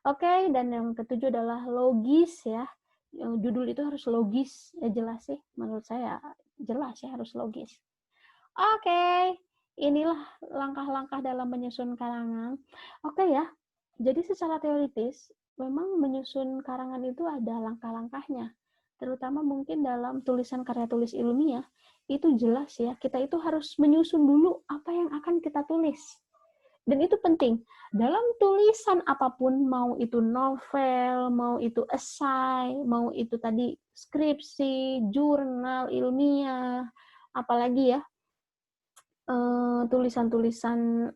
Oke, dan yang ketujuh adalah logis ya. Judul itu harus logis, ya jelas sih. Menurut saya jelas ya harus logis. Oke, inilah langkah-langkah dalam menyusun karangan. Oke ya, jadi secara teoritis memang menyusun karangan itu ada langkah-langkahnya. Terutama mungkin dalam tulisan karya tulis ilmiah, itu jelas ya, kita itu harus menyusun dulu apa yang akan kita tulis. Dan itu penting. Dalam tulisan apapun, mau itu novel, mau itu esai, mau itu tadi skripsi, jurnal ilmiah, apalagi ya, tulisan-tulisan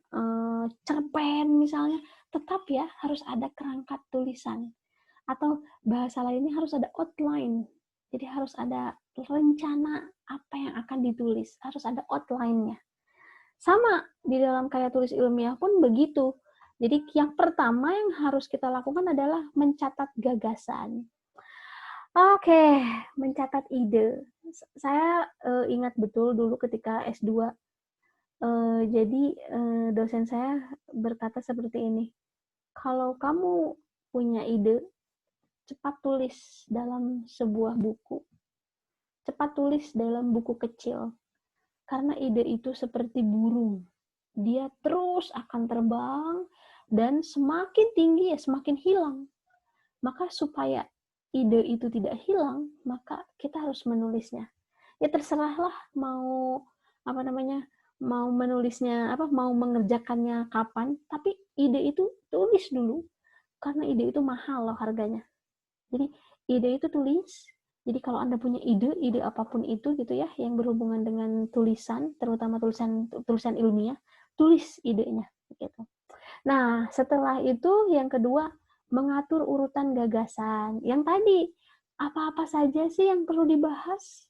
cerpen misalnya, tetap ya harus ada kerangka tulisan. Atau bahasa lainnya harus ada outline. Jadi harus ada rencana apa yang akan ditulis, harus ada outline-nya. Sama di dalam karya tulis ilmiah pun begitu. Jadi yang pertama yang harus kita lakukan adalah mencatat gagasan. Oke, mencatat ide. Saya ingat betul dulu ketika S2. Jadi dosen saya berkata seperti ini. Kalau kamu punya ide, cepat tulis dalam sebuah buku. Cepat tulis dalam buku kecil. Karena ide itu seperti burung. Dia terus akan terbang dan semakin tinggi ya semakin hilang. Maka supaya ide itu tidak hilang, maka kita harus menulisnya. Ya terserahlah mau mau menulisnya mau mengerjakannya kapan, tapi ide itu tulis dulu. Karena ide itu mahal loh harganya. Jadi ide itu tulis. Jadi kalau Anda punya ide apapun itu gitu ya, yang berhubungan dengan tulisan, terutama tulisan ilmiah, tulis idenya gitu. Nah, setelah itu yang kedua, mengatur urutan gagasan. Yang tadi, apa-apa saja sih yang perlu dibahas?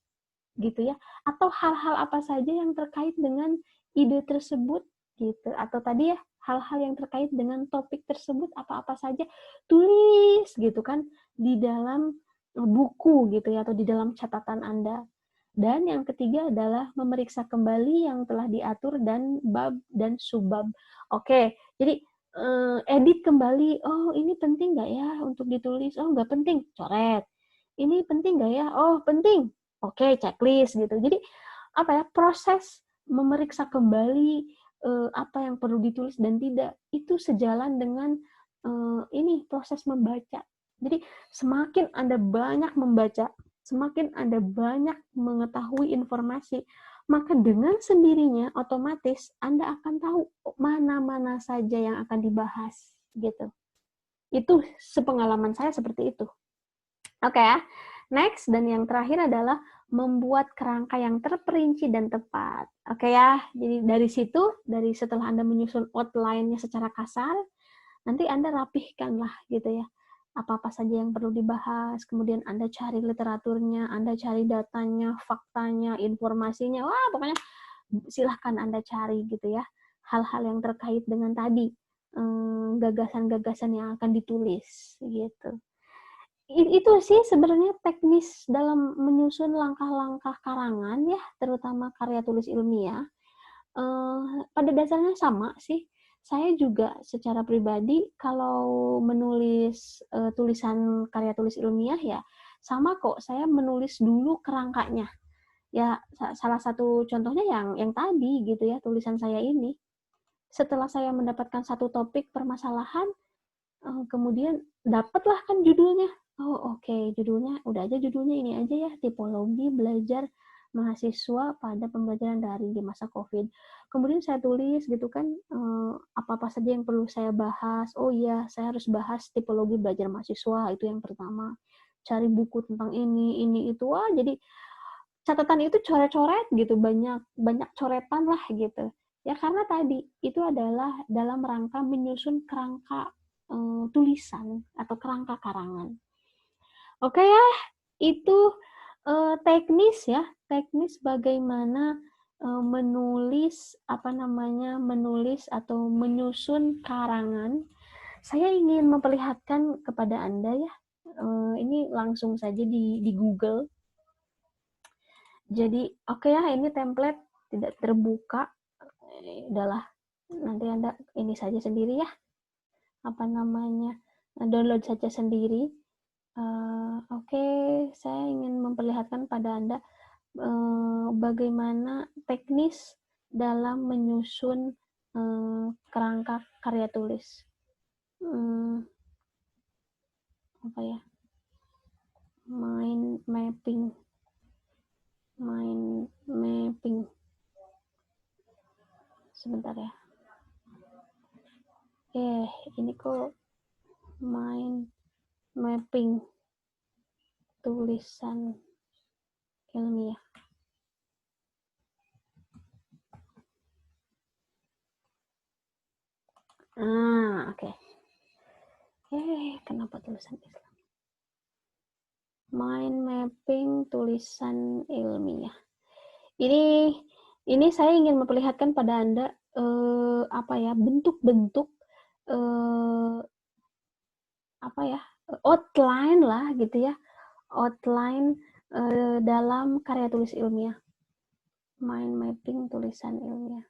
Gitu ya. Atau hal-hal apa saja yang terkait dengan ide tersebut gitu. Atau tadi ya, hal-hal yang terkait dengan topik tersebut apa-apa saja tulis gitu kan di dalam buku gitu ya, atau di dalam catatan Anda. Dan yang ketiga adalah memeriksa kembali yang telah diatur dan bab dan subbab. Oke, jadi edit kembali. Oh, ini penting nggak ya untuk ditulis? Oh, nggak penting, coret. ini penting nggak ya? Oh, penting. Oke, checklist gitu. Jadi apa ya, proses memeriksa kembali apa yang perlu ditulis dan tidak itu sejalan dengan ini proses membaca. Jadi semakin Anda banyak membaca, semakin Anda banyak mengetahui informasi, maka dengan sendirinya otomatis Anda akan tahu mana-mana saja yang akan dibahas gitu. Itu sepengalaman saya seperti itu. Oke ya. Next dan yang terakhir adalah membuat kerangka yang terperinci dan tepat. Oke ya. Jadi dari situ, dari setelah Anda menyusun outline-nya secara kasar, nanti Anda rapihkanlah gitu ya. Apa-apa saja yang perlu dibahas, kemudian Anda cari literaturnya, Anda cari datanya, faktanya, informasinya. Wah, pokoknya silahkan Anda cari gitu ya. Hal-hal yang terkait dengan tadi, gagasan-gagasan yang akan ditulis gitu. Itu sih sebenarnya teknis dalam menyusun langkah-langkah karangan ya, terutama karya tulis ilmiah. Pada dasarnya sama sih. Saya juga secara pribadi kalau menulis tulisan karya tulis ilmiah ya sama kok. Saya menulis dulu kerangkanya. Ya salah satu contohnya yang tadi gitu ya, tulisan saya ini. Setelah saya mendapatkan satu topik permasalahan, kemudian dapatlah kan judulnya. Oh oke, judulnya udah aja judulnya ini aja ya, tipologi belajar mahasiswa pada pembelajaran daring di masa COVID. Kemudian saya tulis gitu kan apa-apa saja yang perlu saya bahas. Oh iya, saya harus bahas tipologi belajar mahasiswa, itu yang pertama. Cari buku tentang ini itu. Wah, jadi catatan itu coret-coret gitu, banyak coretan lah gitu. Ya karena tadi itu adalah dalam rangka menyusun kerangka tulisan atau kerangka karangan. Oke ya, itu teknis bagaimana menulis menulis atau menyusun karangan. Saya ingin memperlihatkan kepada Anda ya, ini langsung saja di Google. Jadi oke ya, ini template tidak terbuka, udahlah nanti Anda ini saja sendiri ya, download saja sendiri. Oke, saya ingin memperlihatkan pada Anda bagaimana teknis dalam menyusun kerangka karya tulis. Apa ya? Mind mapping. Sebentar ya. Ini kok mind mapping tulisan ilmiah. Oke. Kenapa tulisan Islam? Mind mapping tulisan ilmiah. Ini saya ingin memperlihatkan pada Anda bentuk-bentuk outline lah gitu ya. Outline dalam karya tulis ilmiah. Mind mapping tulisan ilmiah.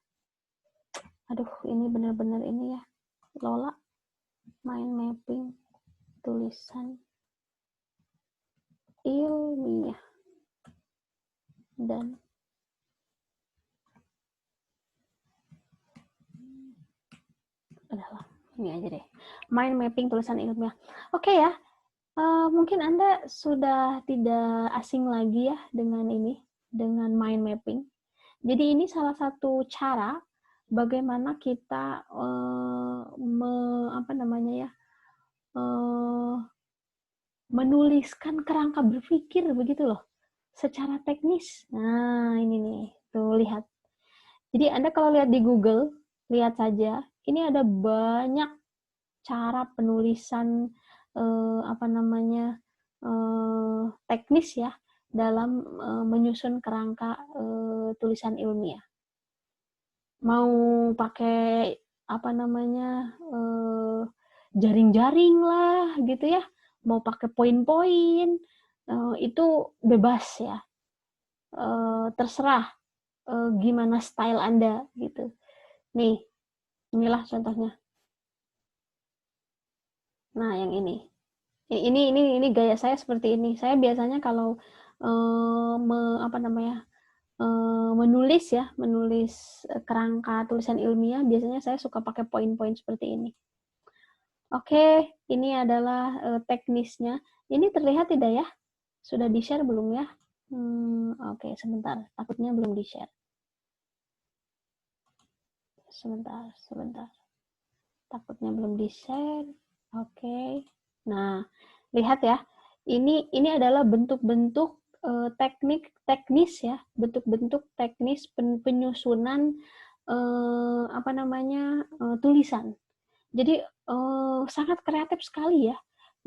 Aduh, ini benar-benar ini ya. Lola. Mind mapping tulisan ilmiah. Dan udahlah, ini aja deh. Mind mapping tulisan ilmiah. Oke ya. Mungkin Anda sudah tidak asing lagi ya dengan mind mapping. Jadi ini salah satu cara bagaimana kita menuliskan kerangka berpikir begitu loh, secara teknis. Nah ini nih, tuh lihat. Jadi Anda kalau lihat di Google, lihat saja, ini ada banyak cara penulisan teknis ya dalam menyusun kerangka tulisan ilmiah. Mau pakai jaring-jaring lah gitu ya, mau pakai poin-poin, itu bebas ya, terserah gimana style Anda gitu. Nih, inilah contohnya. Nah, yang ini. Ini gaya saya seperti ini. Saya biasanya kalau menulis ya, menulis kerangka tulisan ilmiah, biasanya saya suka pakai poin-poin seperti ini. Oke, ini adalah teknisnya. Ini terlihat tidak ya? Sudah di-share belum ya? Oke, sebentar. Takutnya belum di-share. Sebentar. Takutnya belum di-share. Oke. Nah, lihat ya. Ini adalah bentuk-bentuk teknis ya, bentuk-bentuk teknis penyusunan tulisan. Jadi sangat kreatif sekali ya.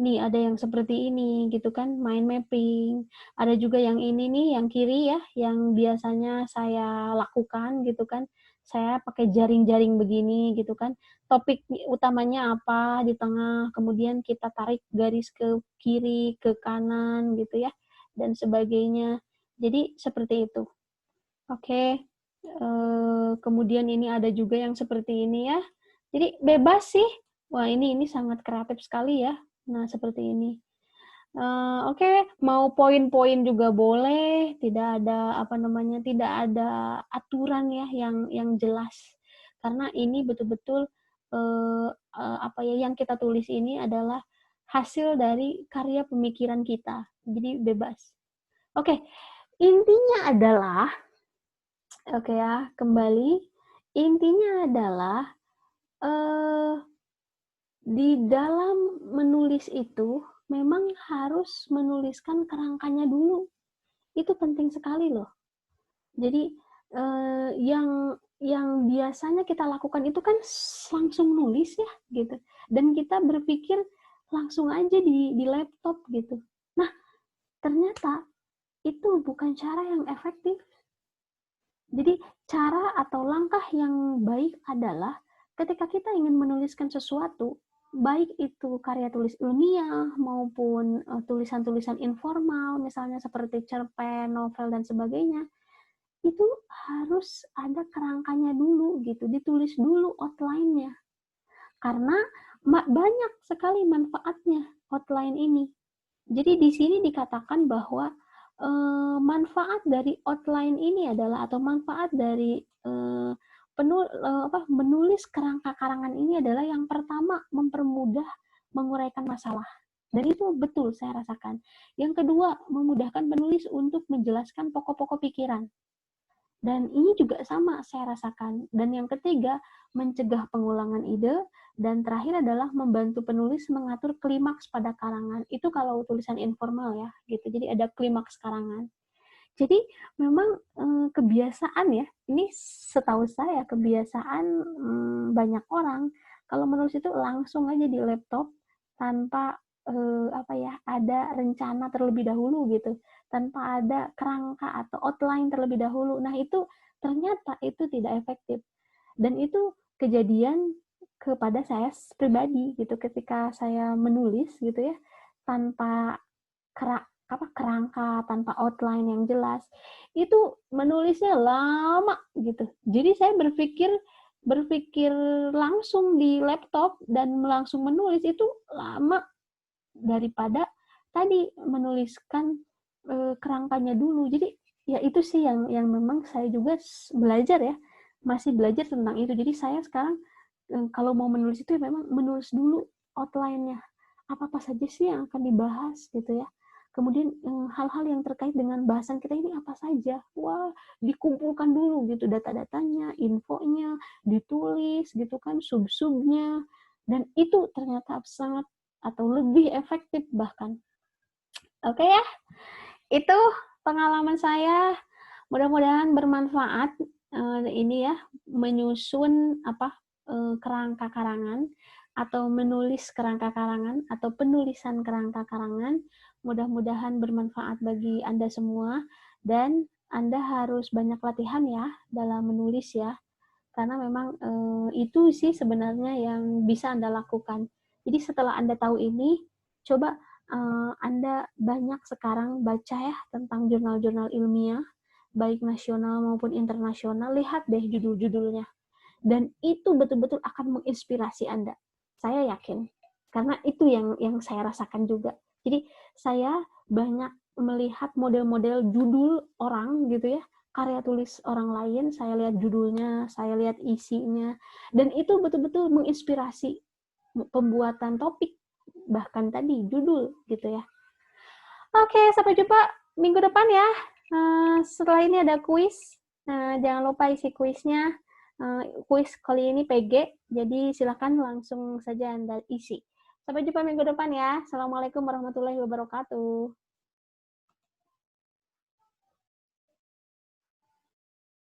Nih ada yang seperti ini gitu kan, mind mapping. Ada juga yang ini nih, yang kiri ya, yang biasanya saya lakukan gitu kan. Saya pakai jaring-jaring begini gitu kan. Topik utamanya apa di tengah, kemudian kita tarik garis ke kiri, ke kanan gitu ya, dan sebagainya. Jadi seperti itu. Oke. Kemudian ini ada juga yang seperti ini ya. Jadi bebas sih. Wah, ini sangat kreatif sekali ya. Nah, seperti ini. Oke, mau poin-poin juga boleh, tidak ada aturan ya yang jelas. Karena ini betul-betul yang kita tulis ini adalah hasil dari karya pemikiran kita. Jadi bebas. Oke, intinya adalah oke ya, kembali. Intinya adalah di dalam menulis itu memang harus menuliskan kerangkanya dulu. Itu penting sekali loh. Jadi yang biasanya kita lakukan itu kan langsung nulis ya gitu. Dan kita berpikir langsung aja di laptop gitu. Nah, ternyata itu bukan cara yang efektif. Jadi cara atau langkah yang baik adalah ketika kita ingin menuliskan sesuatu, baik itu karya tulis ilmiah maupun tulisan-tulisan informal, misalnya seperti cerpen, novel, dan sebagainya, itu harus ada kerangkanya dulu gitu, ditulis dulu outline-nya. Karena banyak sekali manfaatnya outline ini. Jadi di sini dikatakan bahwa manfaat dari outline ini adalah atau manfaat dari menulis kerangka karangan ini adalah yang pertama mempermudah menguraikan masalah. Dan itu betul saya rasakan. Yang kedua, memudahkan penulis untuk menjelaskan pokok-pokok pikiran. Dan ini juga sama saya rasakan. Dan yang ketiga, mencegah pengulangan ide. Dan terakhir adalah membantu penulis mengatur klimaks pada karangan. Itu kalau tulisan informal ya, gitu. Jadi ada klimaks karangan. Jadi memang kebiasaan ya, ini setahu saya kebiasaan banyak orang kalau menulis itu langsung aja di laptop tanpa ada rencana terlebih dahulu gitu, tanpa ada kerangka atau outline terlebih dahulu. Nah itu ternyata itu tidak efektif dan itu kejadian kepada saya pribadi gitu ketika saya menulis gitu ya tanpa kerangka, tanpa outline yang jelas, itu menulisnya lama gitu. Jadi saya berpikir langsung di laptop dan langsung menulis itu lama daripada tadi menuliskan kerangkanya dulu. Jadi ya itu sih yang memang saya juga belajar ya, masih belajar tentang itu. Jadi saya sekarang kalau mau menulis itu ya memang menulis dulu outline-nya. Apa saja sih yang akan dibahas gitu ya. Kemudian hal-hal yang terkait dengan bahasan kita ini apa saja. Wah, dikumpulkan dulu gitu data-datanya, infonya, ditulis gitu kan, sub-subnya. Dan itu ternyata sangat atau lebih efektif bahkan. Oke ya, itu pengalaman saya. Mudah-mudahan bermanfaat ini ya, menyusun kerangka karangan atau menulis kerangka karangan atau penulisan kerangka karangan. Mudah-mudahan bermanfaat bagi Anda semua dan Anda harus banyak latihan ya dalam menulis ya. Karena memang itu sih sebenarnya yang bisa Anda lakukan. Jadi setelah Anda tahu ini, coba Anda banyak sekarang baca ya tentang jurnal-jurnal ilmiah, baik nasional maupun internasional. Lihat deh judul-judulnya. Dan itu betul-betul akan menginspirasi Anda. Saya yakin. Karena itu yang saya rasakan juga. Jadi saya banyak melihat model-model judul orang gitu ya, karya tulis orang lain, saya lihat judulnya, saya lihat isinya, dan itu betul-betul menginspirasi pembuatan topik, bahkan tadi judul gitu ya. Oke, sampai jumpa minggu depan ya. Setelah ini ada kuis. Jangan lupa isi kuisnya. Kuis kali ini PG, jadi silakan langsung saja Anda isi. Sampai jumpa minggu depan ya. Assalamualaikum warahmatullahi wabarakatuh.